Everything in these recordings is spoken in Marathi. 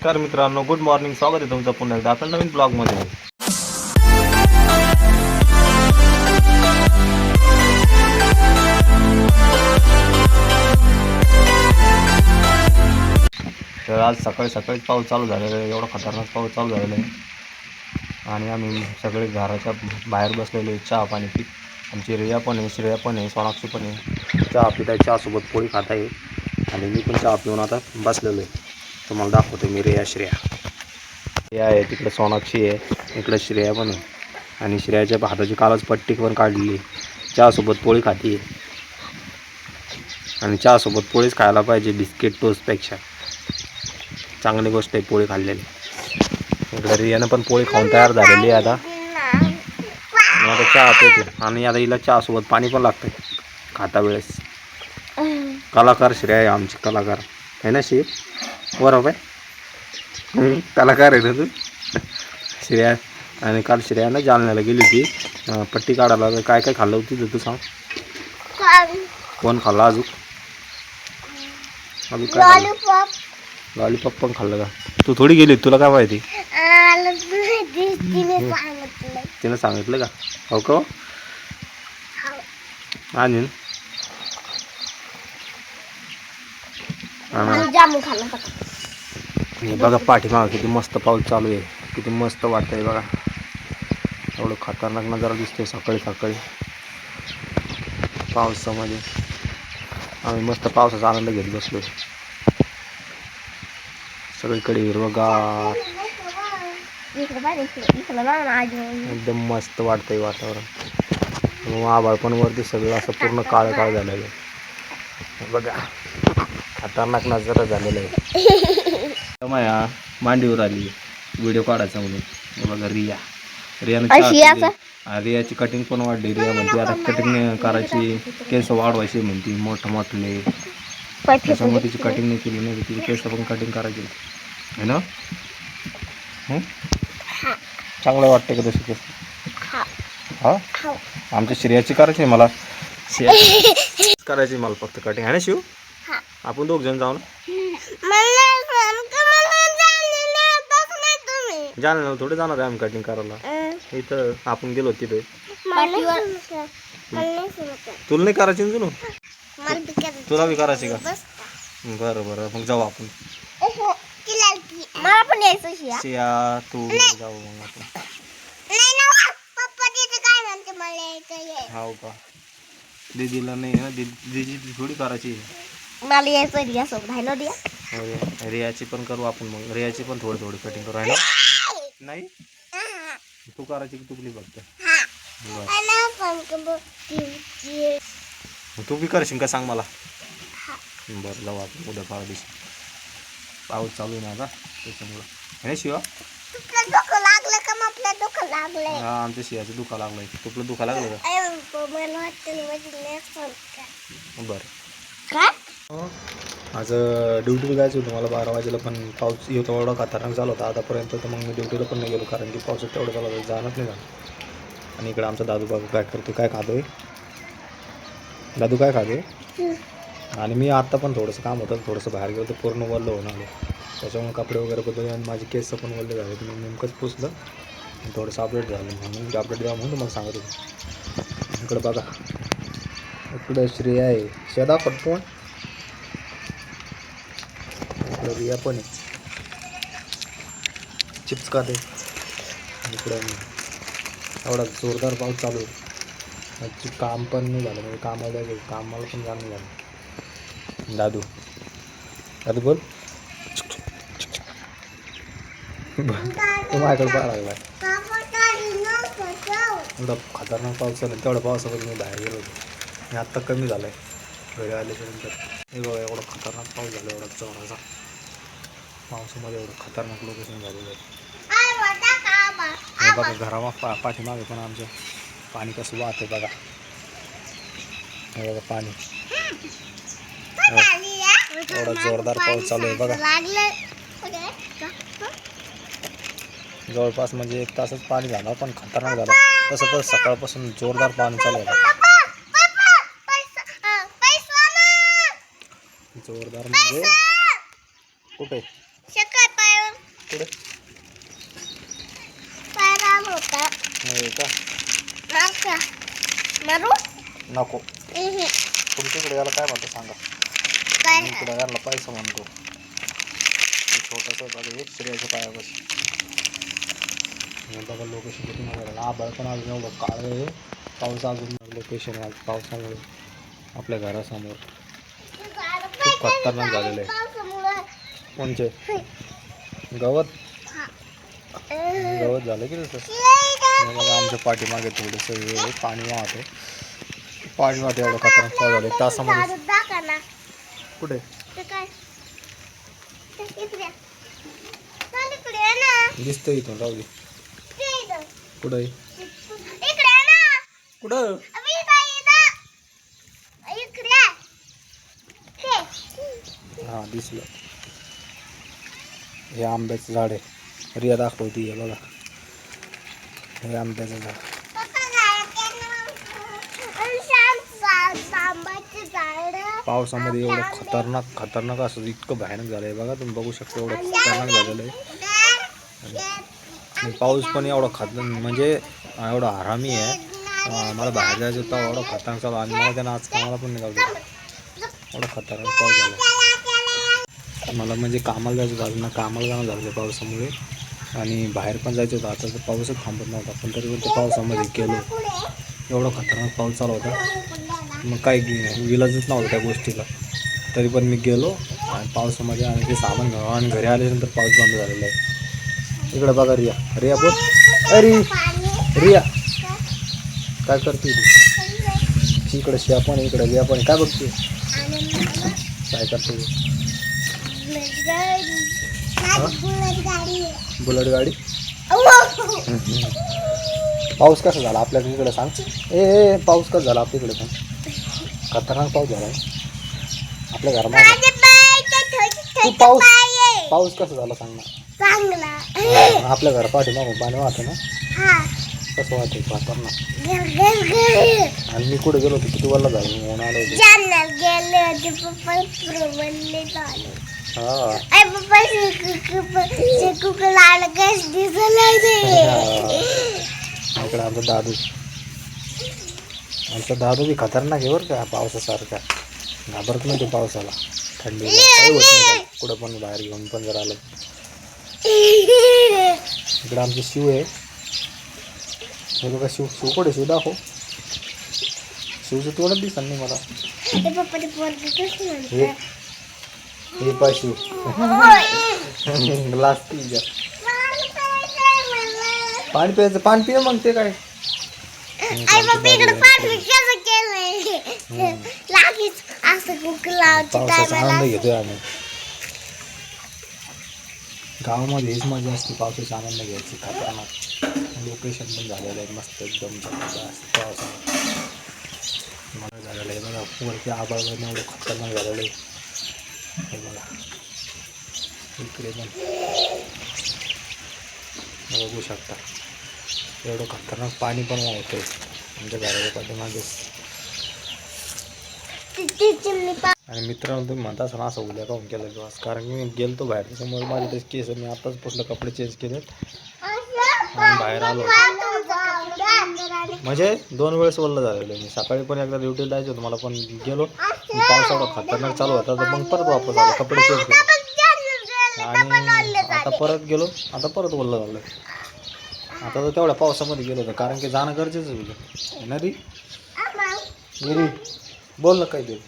नमस्कार मित्रांनो, गुड मॉर्निंग. स्वागत आहे तुमचं पुन्हा एकदा आपल्या नवीन ब्लॉगमध्ये. तर आज सकाळी सकाळीच पाऊस चालू झालेला आहे. एवढा खतरनाक पाऊस चालू झालेला आहे आणि आम्ही सगळे घराच्या बाहेर बसलेलो चहा पाणी पीत. आमची रिया पण आहे, श्रेया पण आहे, सोनाक्षी पण आहे. चहा पित आहे, चहासोबत पोळी खात आहे आणि मी पण चहा पिऊन आता बसलेलो आहे. तुम्हाला दाखवतो मी रिया श्रेया. रिया आहे तिकडे, सोनाक्षी आहे इकडे, श्रेया पण आहे आणि श्रेयाच्या हाताची कालच पट्टी पण काढलेली. चहासोबत पोळी खाती आहे आणि चहासोबत पोळीच खायला पाहिजे बिस्किट टोस्टपेक्षा. चांगली गोष्ट आहे पोळी खाल्लेली. इकडे रियानं पण पोळी खाऊन तयार झालेली आहे आता. आता चहा पितो आणि आता हिला चहासोबत पाणी पण लागतं खाता वेळेस. कलाकार श्रेया आहे आमची, कलाकार आहे ना शिव, बरोबर आहे. कलाकार आहे ना तू श्रेया. आणि काल श्रेयानं जालन्याला गेली होती पट्टी काढायला. काय काय खाल्लं होती तू सांग. कोण खाल्लं अजून काय लॉलीपॉप पण खाल्लं का? तू थोडी गेली, तुला काय माहिती? तिनं सांगितलं का? हो का? आणि बघा पाठीमागं किती मस्त पाऊस चालू आहे, किती मस्त वाटतंय बघा. एवढं खतरनाक नजारा दिसतोय सकाळी सकाळी पावसामध्ये. आम्ही मस्त पावसाचा आनंद घेत बसलो. सगळीकडे हिरवंगार, एकदम मस्त वाटतंय वातावरण. आभाळ पण वरती सगळं असं पूर्ण काळं काळ झालेलं आहे बघा. खतरनाक नजारा झालेला आहे. माया मांडीवर आली व्हिडिओ काढायचा म्हणून. बघा रिया, रियाची कटिंग पण वाढली. रिया म्हणते आता कटिंग करायची, केस वाढवायची म्हणते मोठं मोठले. त्याच्यामुळे तिची कटिंग नाही केली, नाही तिची केस पण कटिंग करायची आहे ना. चांगलं वाटतं का तशी केस? हा, आमच्या श्रेयाची करायची मला, करायची मला फक्त कटिंग आहे ना शिव. आपण दोघ जण जाऊ ना. जाणार थोडे जाणार आहे आम्ही कटिंग करायला. इथं आपण गेलो तिथे. तुला नाही करायची ना? तुला बी करायची का? बरं बरं, मग जाऊ आपण. मला पण यायचं शिया तू जाऊ मग आपण. हो का? दीदीला नाही ना, दीदी थोडी करायची. मला यायचं रिया सोबत आहे ना. रियाची पण करू आपण, मग रियाची पण थोडी थोडी कटिंग करू आहे ना. नाही तू करायची की तुकली बघते. तू बी करशील का सांग मला. बरं जाऊ आपण उद्या परवा दिवशी. पाऊस चालू आहे ना आता त्याच्यामुळं हे शिवा. हा, आमच्या शियाचं दुखा लागलंय. तुपलं दुखा लागलं का? बरं. आज ड्युटीला जायचं होतं मला 12 वाजेला, पण पाऊस येतो एवढा खतरनाक झाला होता आतापर्यंत. तर मग मी ड्युटीला पण नाही गेलो कारण की पावसात तेवढं झालं होतं, जाणंच नाही झालं. आणि इकडं आमचा दादू बाबू काय करतो, काय खातोय दादू, काय खातोय. आणि मी आत्ता पण थोडंसं काम होतं, थोडंसं बाहेर गेलो तर पूर्ण वल्ल होऊन आलो. त्याच्यामुळे कपडे वगैरे बदलले आणि माझे केस पण वल्ले झाले. मी नेमकंच पुसलं आणि थोडंसं अपडेट झालं म्हणून अपडेट द्या म्हणून तुम्हाला सांगत होतो. इकडं बघा, इकडं श्रेया आहे. श्रेया दाखवत कोण? इकडं रिया पण आहे, चिप्स खाते. इकडं एवढा जोरदार पाऊस चालू आहे. काम पण नाही झालं, म्हणजे कामाला पण जाणं झालं. दादू दादू बोल. तू माझ्याकडे पाहा लागला. एवढा खतरनाक पाऊस चालू, तेवढा पावसामध्ये मी बाहेर गेलो होतो. मी आत्ता कमी झालं आहे घरी आल्याच्यानंतर. हे बघा एवढा खतरनाक पाऊस झाला, एवढा जोराचा पावसामध्ये एवढं खतरनाक लोकेशन झालेलं आहे. हे बघा घरामा पाठीमागे पण आमच्या पाणी कसं वाहतंय बघा. हे बघा पाणी, एवढा जोरदार पाऊस चालू आहे बघा. जवळपास म्हणजे 1 तासच पाणी झालं, पण खतरनाक झालं. तसं तर सकाळपासून जोरदार पाणी चालू आहे. जोरदार म्हणजे कुठे पुढे पायराम होता नाही का मारका मारू नको तुमच्याकडे याला काय म्हणतो सांगा काय इकडे याला पैसा म्हणतो छोटासा बघा एक स्त्रियाच्या पायापाशी बघा लोकेशन किती नाही आभाळ पण अजून एवढं काळ आहे पाऊस अजून लोकेशन आहे पावसामुळे आपल्या घरासमोर खूप खतरनाक झालेलं आहे कोणचे गवत गवत झालं की तसं बघा आमच्या पाठीमागे थोडंसं पाणी वाहते पाणी वाहते एवढं खतरनाक पाऊस झालं तासामध्ये कुठे दिसतं इथून राहू दे कुठं कुठं हां दिसलं हे आंब्याचं झाड आहे रिया दाखवती आहे बघा हे आंब्याचं झाड पावसामध्ये एवढं खतरनाक असं इतकं भयानक झालं आहे बघा तुम्ही बघू शकता एवढं खतरनाक झालेलं आहे आणि पाऊस पण एवढा म्हणजे एवढा आरामी आहे मला बाहेर जायचं होतं एवढं खतरनाक चालू आणि मला त्यांना आज कामाला पण निघाल एवढा खतरनाक पाऊस झाला मला म्हणजे कामाला जायचं झालं ना कामाला जाणं झालं पावसामुळे आणि बाहेर पण जायचं होतं आता तर पाऊसच थांबत नव्हता पण तरी पण ते पावसामध्ये गेलो एवढा खतरनाक पाऊस चालू होता मग काय विलाजच नव्हतं त्या गोष्टीला तरी पण मी गेलो आणि पावसामध्ये आणि ते सामान घेऊ आणि घरी आल्यानंतर पाऊस बंद झालेला आहे इकडं बघा रिया रिया बोल अरे रिया काय करते तू इकडे शिया पण इकडे रिया पण काय बघते काय करते बुलेट गाडी पाऊस कसा झाला आपल्या इकडे सांग ए पाऊस कसा झाला आपल्या इकडे पण खतरनाक पाऊस झाला आपल्या घरामध्ये पाऊस पाऊस कसा झाला सांग ना आपल्या घर पाठीमागून पाणी वाहतं ना कसं वाटतं खतरनाक आणि मी कुठे गेलो होतो किती वल्ला झालं म्हणून आलो इकडे आमचा दादू बी खतरनाक आहे बरं का पावसासारखा घाबरत नाही तो पावसाला थंडी काही होत नाही कुठं पण बाहेर घेऊन पण जर आलं इकडे आमचे शिव आहे हे बघा शिव कुठे शिव दाखव शिवचं तोडत दिसत नाही मला हे पाय शिव ग्लास पी पाणी प्यायचं पाणी पिय मग ते काय पावसाचा आनंद घेतोय आम्ही गावामध्ये हेच मजा असते पावसाचा आनंद घ्यायची खतरनाक लोकेशन पण झालेलं आहे मस्त एकदम पावसामध्ये मला झालेलं आहे बघा वरती आबाळवरनं एवढं खतरनाक झालेलं आहे हे बघा इकडे पण बघू शकता एवढं खतरनाक पाणी पण वाहतंय आमच्या घराच्या पाठीमागेच आणि मित्रांनो तुम्ही म्हणता असं असं उद्या काहून केलं किंवा कारण की मी गेलतो बाहेर त्याच्यामुळे माझे ते केस मी आताच पुसलं कपडे चेंज केलेत आणि बाहेर आलो म्हणजे 2 वेळेस वल्लं झालेलं मी सकाळी पण एकदा ड्युटीला जायचं होतं मला पण गेलो पाऊस एवढा खतरनाक चालू होता तर मग परत वापस आलो कपडे चेंज केले आणि आता परत गेलो आता परत वल्लं झालं आता तर तेवढ्या पावसामध्ये गेलो होतं कारण की जाणं गरजेचं होतं ना री गिरी बोल ना काही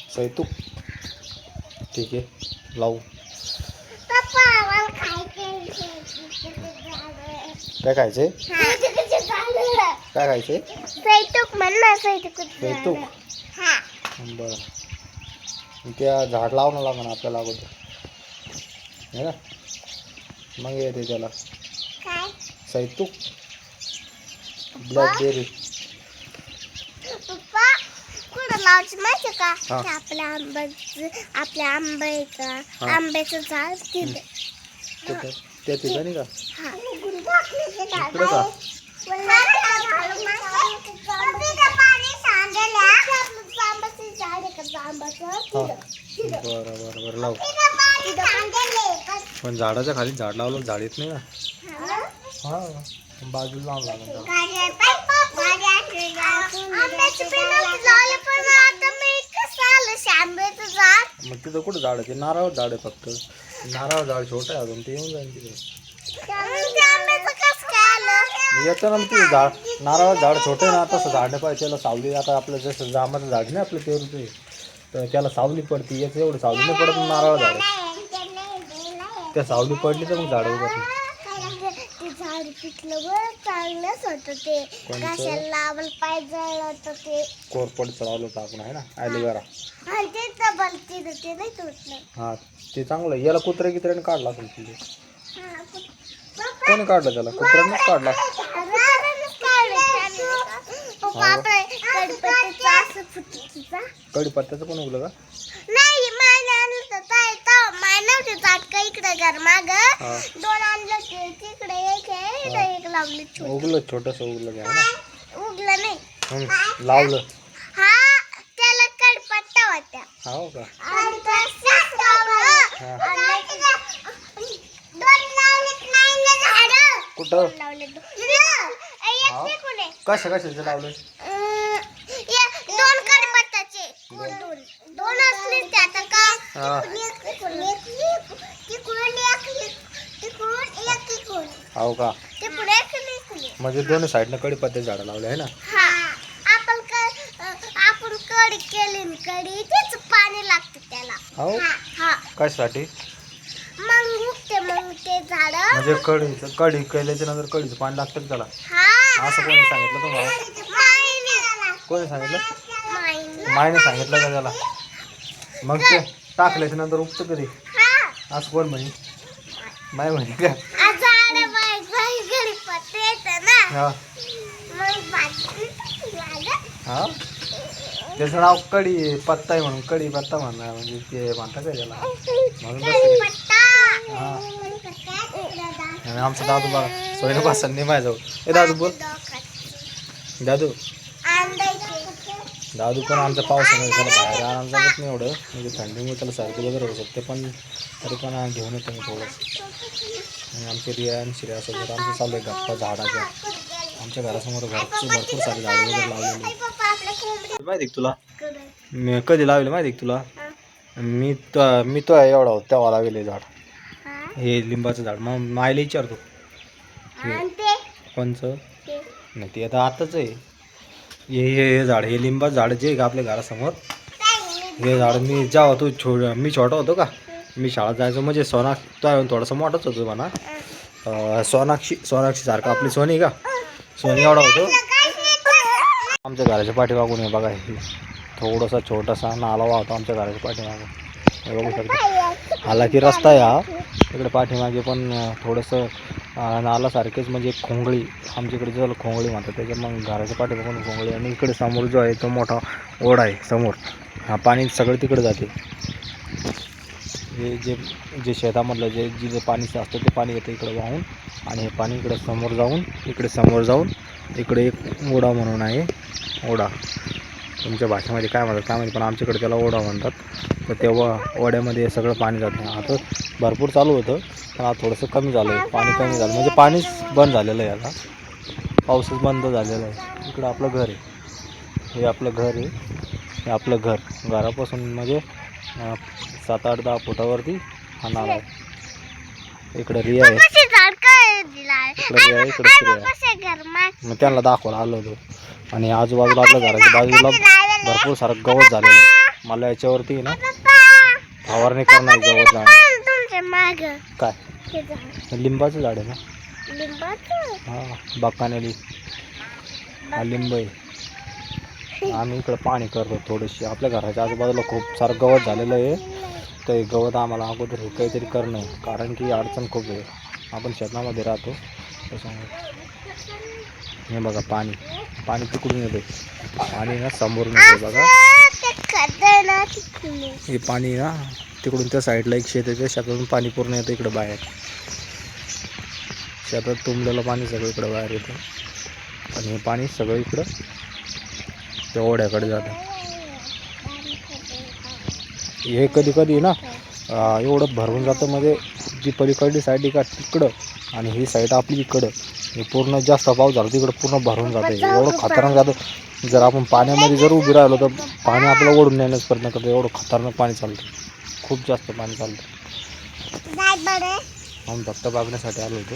सैतूक ठीक आहे लावू काय खायचंय काय खायचंय सैतूक बरं त्या झाड लावणं लागणार आपल्याला अगोदर है ना मग येते त्याला सैतूक ब्लॅकबेरी माहिती का आपल्या आंबा आहे का आंब्याचं झाड कुठं त्या ठिकाणी का इकडं का बरं बरं बरं लाव. पण झाडाच्या खाली झाड लावलं झाड येत नाही ना. हा बाजूला लावून लागेल त्याला. मग तिथं कुठं झाड आहे? ते नारळ झाड आहे फक्त. नारळ झाड छोटं आहे अजून, ते येऊन जाईल तिथे. येतं ना मग तिथे झाड. नारळ झाड छोटं आहे ना, तसं झाड नाही पाहिजे. त्याला सावली, आता आपलं जसं जांबाचं झाड नाही आपलं पेरूचं, तर त्याला सावली पडती. याचं एवढं सावली नाही पडत नारळ झाड. त्या सावली पडली तर मग झाड उगत नाही. ते झाड पिकलं बरं, चांगलंच होतं ते. कशाला लावलं पाहिजे होतं ते. कोरपड लावलं होतं आपण आहे ना, ॲलोवेरा. आणि ते डबल ते नाही तुटलं. हा ते चांगलं. याला कुत्र्याने काढला असेल तिथे. कोणी काढलं त्याला? कुत्र्यानेच काढला. कडीपत्त्याचं पण उगलं का? नाही, नव्हते इकडे घर माग 2 आणलं तिकडे एक लावले. उगलं छोटस उगलं घ्या ना. उगलं नाही, लावलं. हा त्याला कडपत्ता होत्या. हो का? कुठं कशा कशाचे लावले? 2 कडपत्ताचे. 2 असले त्यात का? हो का? म्हणजे दोन्ही साईडनं कडीपत्त्याचे झाडं लावले आहे ना. आपण कढी केली, कढी तेच पाणी लागतं त्याला. हो कशासाठी? मग उगते मग ते झाड. म्हणजे कढी केल्याच्या नंतर कढीचं पाणी लागतं का त्याला? असं कोणी सांगितलं तुम्हाला? कोणी सांगितलं? मायने सांगितलं का त्याला? मग ते टाकल्याच्या नंतर उगतं कधी असं कोण म्हणे? माय म्हणे का? हा हा त्याचं नाव कढी पत्ता आहे म्हणून कढी पत्ता म्हणणार, म्हणजे ते म्हणतात का त्याला म्हणून. हा आणि आमचा दादू बघा सोयला पासन नाही माझ्याजवळ. ए दादू बोल. दादू पण आमच्या पावसामध्ये त्याला बाहेर आणायला जमत नाही एवढं, म्हणजे थंडीमुळे त्याला सर्दी वगैरे होऊ शकते. पण तरी पण घेऊन येतो मी थोडंसं. आणि आमचे रिया आणि श्रेया सोबत आमचं चालू आहे गप्पा झाडाच्या. आमच्या घरासमोर भरपूर सारे झाडे वगैरे लावलेली. माहिती तुला मी कधी लावले माहिती तुला? मी तो एवढा होता तेव्हा लावले झाड. हे लिंबाचं झाड. मग मायला विचारतो कोणचं नाही, ते आता आताच आहे. हे झाड, हे लिंबाचं झाड जे आहे का आपल्या घरासमोर, हे झाड मी जेव्हा मी छोटा होतो का, मी शाळेत जायचो, म्हणजे तो थोडासा मोठाच होतो म्हणा. सोनाक्षी सारखा आपली सोनी का, सोनी एवढा होतो. आमच्या घराच्या पाठीमागून आहे बघा, हे थोडासा छोटासा नाला वाहतो आमच्या घराच्या पाठीमागून, हे बघू शकता. हालाकी रस्ता आहे हा इकडे पाठीमागे, पण थोडंसं नालासारखेच, म्हणजे खोंगळी आमच्याकडे ज्याला खोंगळी म्हणतात, त्याच्या मग घराच्या पाठीमागून खोंगळी. आणि इकडे समोर जो आहे तो मोठा ओढा आहे समोर, हा पाणी सगळं तिकडे जाते. हे जे शेतामधलं जे पाणी असतं ते पाणी येतं इकडे वाहून, आणि हे पाणी इकडे समोर जाऊन इकडे एक ओढा म्हणून आहे. ओढा तुमच्या भाषेमध्ये काय म्हणतात काय माहिती, पण आमच्याकडे त्याला ओढा म्हणतात. तर तेव्हा ओढ्यामध्ये सगळं पाणी जातं. आता भरपूर चालू होतं, पण आता थोडंसं कमी झालं आहे, पाणी कमी झालं, म्हणजे पाणीच बंद झालेलं आहे आता, पाऊसच बंद झालेला आहे. इकडं आपलं घर आहे, हे आपलं घर आहे, हे आपलं घरापासून म्हणजे 7-8-10 फुटावरती हा नाला आहे. इकडं रिया आहे, इकडं श्रेया. मग त्यांना दाखवायला आलो होतो. आणि आजूबाजूला आपल्या घराच्या बाजूला भरपूर सारं गवत झालेलं आहे. मला याच्यावरती ना फवारणी करणार गवत जाणार. काय लिंबाचं झाड आहे ना, हा बाकानेली हा लिंब आहे. आम्ही इकडं पाणी करतो थोडीशी. आपल्या घराच्या आजूबाजूला खूप सारं गवत झालेलं आहे, तर हे गवत आम्हाला अगोदर हे काहीतरी करणं आहे, कारण की अडचण खूप आहे. आपण शेतामध्ये राहतो त्याच्यामुळे. हे बघा पाणी तिकडून येते, पाणी ना समोरून येते बघा. हे पाणी ना तिकडून त्या साईडला एक शेत आहे, त्या शेतातून पाणी पूर्ण येतं इकडं बाहेर. शेतात तुंबलेलं पाणी सगळं इकडं बाहेर येतं, आणि हे पाणी सगळं इकडं त्या ओढ्याकडे जातं. हे कधी कधी ना एवढं भरून जातं म्हणजे ती पलीकडली साईड का तिकडं आणि ही साईड आपली इकडं हे पूर्ण जास्त पाऊस झाला तिकडं पूर्ण भरून जातं. एवढं खतरनाक जातं. जर आपण पाण्यामध्ये जर उभी राहिलो तर पाणी आपल्याला ओढून नेण्याचा प्रयत्न करतं. एवढं खतरनाक पाणी चालतं. खूप जास्त पाणी चालतं. आम्ही फक्त बघण्यासाठी आलो होतो.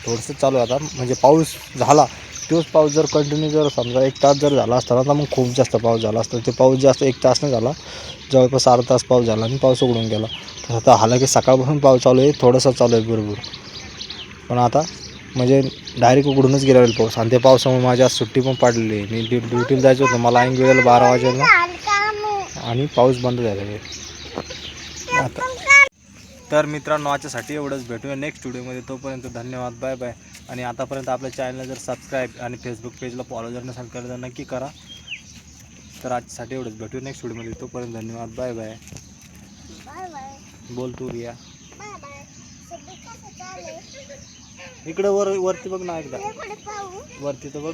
थोडंसं चालू आहे आता म्हणजे पाऊस झाला तोच पाऊस जर कंटिन्यू जर समजा 1 तास जर झाला असता तर मग खूप जास्त पाऊस झाला असता. ते पाऊस जास्त 1 तास नाही झाला, जवळपास अर्धा तास पाऊस झाला आणि पाऊस उघडून गेला. तर आता हालाकी सकाळपासून पाऊस चालू आहे, थोडासा चालू आहे भरपूर. पण आता म्हणजे डायरेक्ट उघडूनच गेला पाऊस आणि त्या पावसामुळे माझी आज सुट्टी पण पाडलेली आहे. मी ड्युटीला जायचं होतं मला ऐन वेळेला 12 वाजेला आणि पाऊस बंद झालेला आहे आता. तर मित्रांनो आजच्यासाठी एवढंच. भेटूया नेक्स्ट व्हिडिओमध्ये. तोपर्यंत धन्यवाद. Bye bye. आणि आतापर्यंत आपल्या चॅनलला जर सबस्क्राईब आणि फेसबुक पेजला फॉलो जर नसेल केलं तर नक्की करा. तर आजच्यासाठी एवढंच. भेटूया नेक्स्ट व्हिडिओमध्ये. तोपर्यंत धन्यवाद. Bye bye. बोल तू रिया. इकडं वरती बघ ना एकदा. वरती तर बघ.